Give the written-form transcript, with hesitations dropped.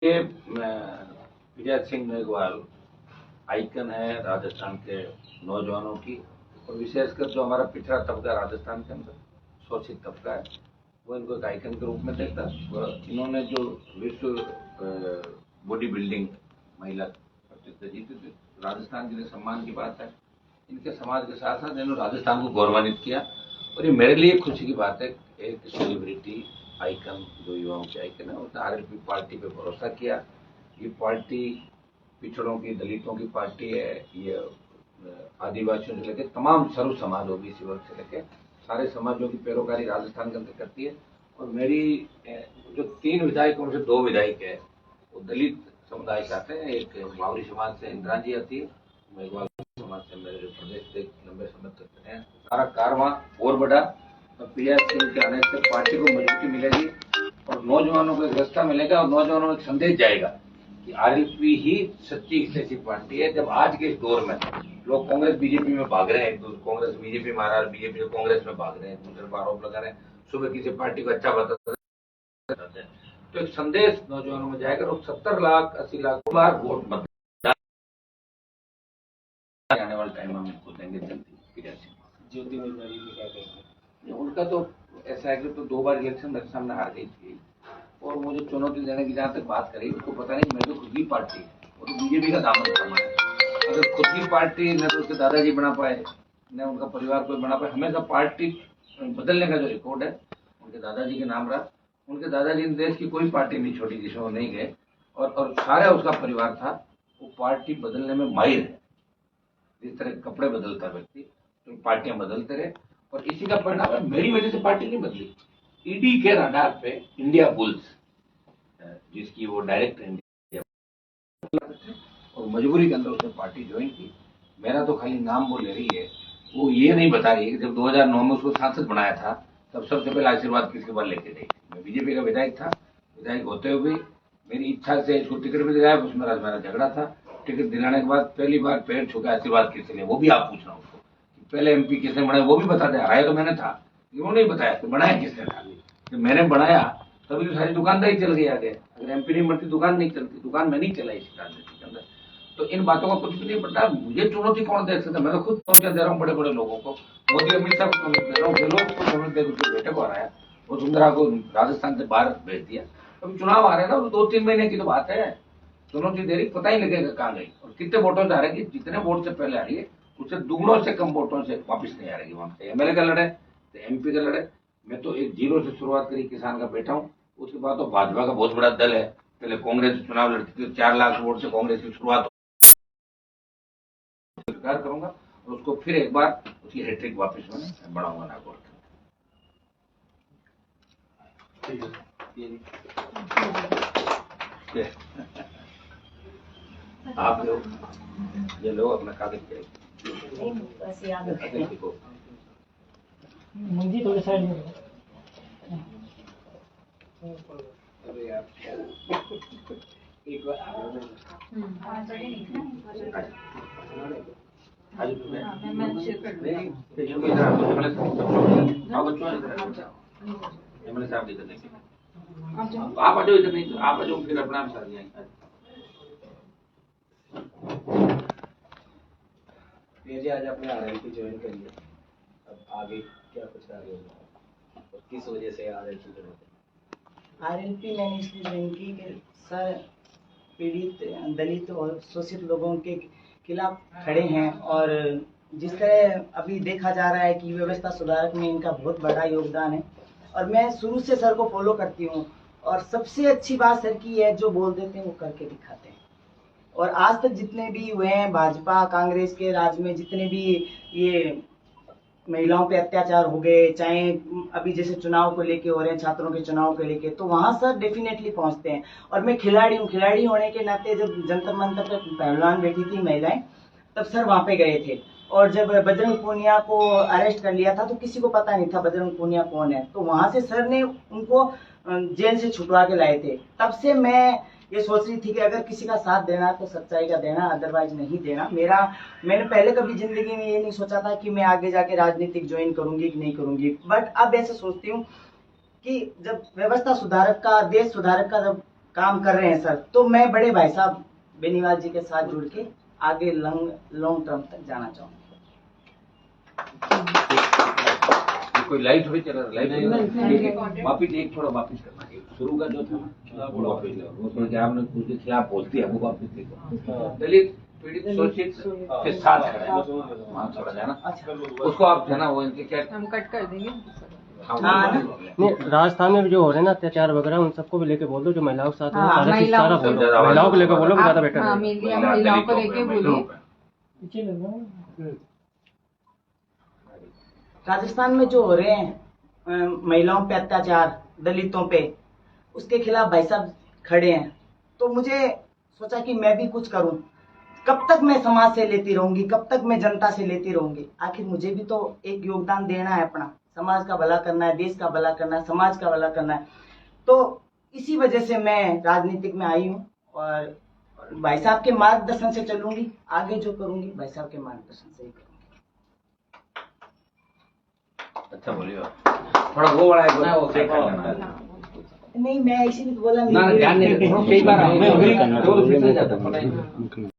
ये विजय सिंह मेघवाल आइकन है राजस्थान के नौजवानों की, और विशेषकर जो हमारा पिछड़ा तबका राजस्थान के अंदर शोषित तबका है, वो इनको एक आइकन के रूप में देखता है। इन्होंने जो विश्व बॉडी बिल्डिंग महिला प्रतियोगिता जीती थी, राजस्थान के लिए सम्मान की बात है। इनके समाज के साथ साथ इन्होंने राजस्थान को गौरवान्वित किया, और ये मेरे लिए खुशी की बात है। एक सेलिब्रिटी आइकन, जो युवाओं की आइकन है, उसने आरएलपी पार्टी पे भरोसा किया। ये पार्टी पिछड़ों की, दलितों की पार्टी है। ये आदिवासियों से लेकर तमाम सर्व समाज, ओबीसी वर्ग से लेकर सारे समाजों की पैरोकारी राजस्थान के अंदर करती है। और मेरी जो 3 विधायक, उनसे 2 विधायक है वो दलित समुदाय से आते हैं। एक मावरी समाज से इंदिरा जी आती है, मेघवाल समाज से मेरे जो प्रदेश से लंबे समय तक हैं। सारा कारवां और बढ़ा, तो पीएस सिंह के आने से पार्टी को मजबूती मिलेगी और नौजवानों को एक रास्ता मिलेगा, और नौजवानों को एक संदेश जाएगा कि आरएलपी ही सच्ची ऐसी पार्टी है। जब आज के इस दौर में लोग कांग्रेस बीजेपी में भाग रहे हैं, कांग्रेस बीजेपी महाराज, बीजेपी कांग्रेस में भाग रहे हैं, दूसरे पर आरोप लगा रहे हैं, सुबह किसी पार्टी को अच्छा बताते हैं, तो एक संदेश नौजवानों में जाएगा। और 70 लाख 80 लाख बार वोट मतदान आने वाले टाइम में हमको देंगे जल्दी। ज्योति मुखर्जी उनका तो ऐसा है कि तो 2 बार इलेक्शन मेरे सामने हार गई थी, और मुझे चुनौती देने की जहाँ तक बात करी, उसको पता नहीं मैं तो खुद की पार्टी और तो बीजेपी का दामन थामा है। अगर खुद की पार्टी न तो उसके दादाजी बना पाए, न उनका परिवार कोई बना पाए, हमेशा पार्टी बदलने का जो रिकॉर्ड है उनके दादाजी के नाम रहा। उनके दादाजी ने देश की कोई पार्टी नहीं छोड़ी जिसमें वो नहीं गए, और सारा उसका परिवार था। वो पार्टी बदलने में माहिर है। जिस तरह कपड़े बदलता व्यक्ति, तो पार्टियां बदलते रहे, और इसी का परिणाम है। मेरी वजह से पार्टी नहीं बदली। ईडी के रडार पे इंडिया बुल्स, जिसकी वो डायरेक्टर इंडिया, और मजबूरी के अंदर उसने पार्टी ज्वाइन की। मेरा तो खाली नाम वो ले रही है, वो ये नहीं बता रही है कि जब 2009 में उसको सांसद बनाया था, तब सबसे पहले आशीर्वाद किसके पास लेके गई। मैं बीजेपी का विधायक था, विधायक होते हुए मेरी इच्छा से इसको टिकट भी दिलाया, उसमें मेरा झगड़ा था। टिकट दिलाने के बाद पहली बार पैर छुका आशीर्वाद किसके लिए, वो भी आप पूछना उसको। पहले एमपी किसने बनाया वो भी बता दे। हराया तो मैंने था, वो नहीं बताया तो बनाया किसने था। जब मैंने बनाया तभी तो सारी दुकानदारी चल गई आगे। अगर एमपी नहीं बढ़ती दुकान नहीं चलती, दुकान में नहीं चलाई इस राजनीति के अंदर। तो इन बातों का कुछ भी नहीं पता। मुझे चुनौती कौन दे सकता? मैं तो खुद पहुंचा दे रहा हूँ बड़े बड़े लोगों को। मोदी अमित शाह को चुनौती दे रहा हूँ, जो लोग को चुनौती दे उसके बेटे को हराया, वसुंधरा को राजस्थान से बाहर भेज दिया। अभी चुनाव आ रहे हैं ना, तो 2-3 महीने की तो बात है। चुनौती दे रही, पता ही लगेगा कहाँ गई और कितने वोटों से हारेगी। जितने वोट से पहले आ रही है उससे दुगनों से कम वोटों से वापस नहीं आ रही। वहां से एमएलए का लड़े तो एमपी का लड़े। मैं तो एक 0 से शुरुआत करी, किसान का बेटा हूँ। उसके बाद तो भाजपा का बहुत बड़ा दल है। पहले कांग्रेस चुनाव लड़ती थी, 4 लाख वोट से कांग्रेस की शुरुआत स्वीकार करूंगा, और उसको फिर एक बार उसकी हैट्रिक वापस में बढ़ाऊंगा नागौर। आप लोग ये लो अपना कागज पे मुझे थोड़ी साइड में अरे यार एक बार आप आ जाओ इधर, नहीं आप आ जाओ, फिर अपना साथ जाएंगे। जी आज आपने आरएलपी ज्वाइन कर लिया, अब आगे क्या कुछ कार्य होगा और किस वजह से आरएलपी ज्वाइन? आरएलपी मैंने इसलिए ज्वाइन की कि सर पीड़ित, दलित और शोषित लोगों के खिलाफ खड़े हैं, और जिस तरह अभी देखा जा रहा है कि व्यवस्था सुधारक में इनका बहुत बड़ा योगदान है, और मैं शुरू से सर को फॉलो करती हूँ। और सबसे अच्छी बात सर की है, जो बोल देते हैं वो करके दिखाते हैं। और आज तक जितने भी हुए हैं भाजपा कांग्रेस के राज में, जितने भी ये महिलाओं पे अत्याचार हो गए, चाहे अभी जैसे चुनाव को लेके हो रहे हैं, छात्रों के चुनाव को लेके, तो वहां सर डेफिनेटली पहुंचते हैं। और मैं खिलाड़ी हूँ, खिलाड़ी होने के नाते जब जंतर मंतर पे पहलवान बैठी थी महिलाएं, तब सर वहां पे गए थे। और जब बजरंग पूनिया को अरेस्ट कर लिया था तो किसी को पता नहीं था बजरंग पूनिया कौन है, तो वहां से सर ने उनको जेल से छुटवा के लाए थे। तब से मैं ये सोच रही थी कि अगर किसी का साथ देना तो सच्चाई का देना, अदरवाइज नहीं देना। मैंने पहले कभी जिंदगी में ये नहीं सोचा था कि मैं आगे जाके राजनीतिक ज्वाइन करूंगी कि नहीं करूंगी, बट अब ऐसे सोचती हूँ कि जब व्यवस्था सुधारक का, देश सुधारक का जब काम कर रहे हैं सर, तो मैं बड़े भाई साहब बेनीवाल जी के साथ जुड़ के आगे लॉन्ग टर्म तक जाना चाहूँगा। कोई लाइट थोड़ी चल रहा है, वापिस एक थोड़ा वापिस करना है, शुरू का जो था ना वो वापिस लो, वो थोड़ा क्या आपने उसके खिलाफ बोलती है वो वापिस देखो, दलित पीड़ित शोषित के साथ खड़ा है वहाँ थोड़ा जाना, उसको आप जाना वो इनके क्या हम कट कर देंगे। नहीं, राजस्थान में भी जो हो रहे हैं ना अत्याचार वगैरह, उन सबको भी लेके बोल दो, जो महिलाओं के साथ है, हाँ, सारा चीज महिलाओं सारा को- बोलो, महिलाओं को लेकर बोलो, ज्यादा बेटर हाँ, है। मेनली हम महिलाओं को लेके बोलिए। राजस्थान में जो हो रहे हैं महिलाओं पे अत्याचार, दलितों पे, उसके खिलाफ भाई साहब खड़े हैं, तो मुझे सोचा कि मैं भी कुछ करूं। कब तक मैं समाज से लेती रहूंगी, कब तक मैं जनता से लेती रहूंगी, आखिर मुझे भी तो एक योगदान देना है अपना, समाज का भला करना है, देश का भला करना है, समाज का भला करना है। तो इसी वजह से मैं राजनीतिक में आई हूँ और भाई साहब के मार्गदर्शन से चलूंगी, आगे जो करूंगी भाई साहब के मार्गदर्शन से ही करूंगी। अच्छा बोलिए, थोड़ा वो बड़ा है ना, वो चेक कर लेना। नहीं, मैं इसीलिए तो बोला ना ध्यान नहीं देते, कई बार हमें दो जाता पता ही नहीं।